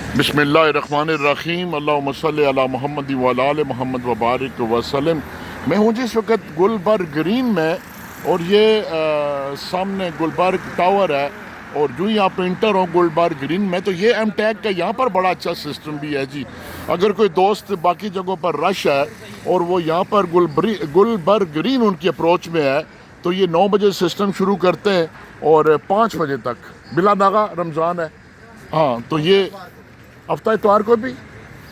बिस्मिल्लाहिर्रहमानिर्रहीम अल्लाहुम्मा सल्लि अला मोहम्मद व अला आलि मोहम्मद व बारिक वसल्लम। मैं हूँ जिस वक्त गुलबर्ग ग्रीन में, और ये सामने गुलबर्ग टावर है, और जो ही आप इंटर हो गुलबर्ग ग्रीन में तो ये एम टैग का यहाँ पर बड़ा अच्छा सिस्टम भी है जी। अगर कोई दोस्त बाकी जगहों पर रश है और वो यहाँ पर गुलबर्ग ग्रीन उनकी अप्रोच में है तो ये 9 बजे सिस्टम शुरू करते हैं और 5 बजे तक बिला नागा रमज़ान है। हाँ, तो ये हफ्ता इतवार को भी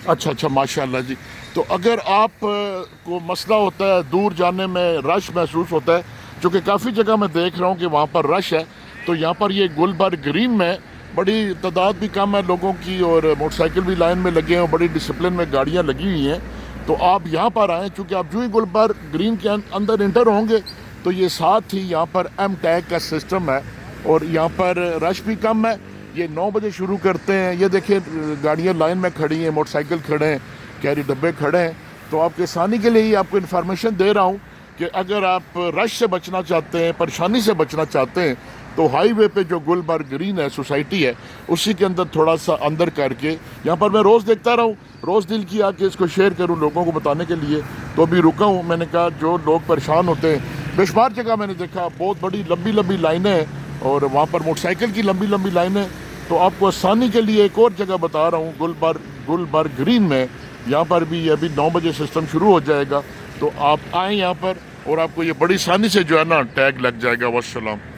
अच्छा माशाल्लाह जी। तो अगर आप को मसला होता है दूर जाने में, रश महसूस होता है, चूँकि काफ़ी जगह मैं देख रहा हूँ कि वहाँ पर रश है, तो यहाँ पर ये गुलबर्ग ग्रीन में बड़ी तादाद भी कम है लोगों की और मोटरसाइकिल भी लाइन में लगे हैं, बड़ी डिसिप्लिन में गाड़ियाँ लगी हुई हैं। तो आप यहाँ पर आएँ, चूँकि आप जो ही गुलबर्ग ग्रीन के अंदर इंटर होंगे तो ये साथ ही यहाँ पर एम टैग का सिस्टम है और यहाँ पर रश भी कम है। ये 9 बजे शुरू करते हैं। ये देखिए गाड़ियाँ लाइन में खड़ी हैं, मोटरसाइकिल खड़े हैं, कैरी डब्बे खड़े हैं। तो आपके आसानी के लिए ही आपको इन्फॉर्मेशन दे रहा हूँ कि अगर आप रश से बचना चाहते हैं, परेशानी से बचना चाहते हैं, तो हाईवे पे जो गुलबर्ग ग्रीन है सोसाइटी है उसी के अंदर थोड़ा सा अंदर करके, यहाँ पर मैं रोज़ देखता रहा हूँ, रोज़ दिल किया कि इसको शेयर करूँ लोगों को बताने के लिए, तो अभी रुका हूँ। मैंने कहा जो लोग परेशान होते हैं, बेशुमार जगह मैंने देखा बहुत बड़ी लंबी लंबी लाइनें हैं और वहाँ पर मोटरसाइकिल की लंबी लंबी लाइनें। तो आपको आसानी के लिए एक और जगह बता रहा हूँ, गुलबर्ग ग्रीन में, यहाँ पर भी अभी 9 बजे सिस्टम शुरू हो जाएगा। तो आप आएँ यहाँ पर और आपको ये बड़ी आसानी से जो है ना टैग लग जाएगा। वस्सलाम।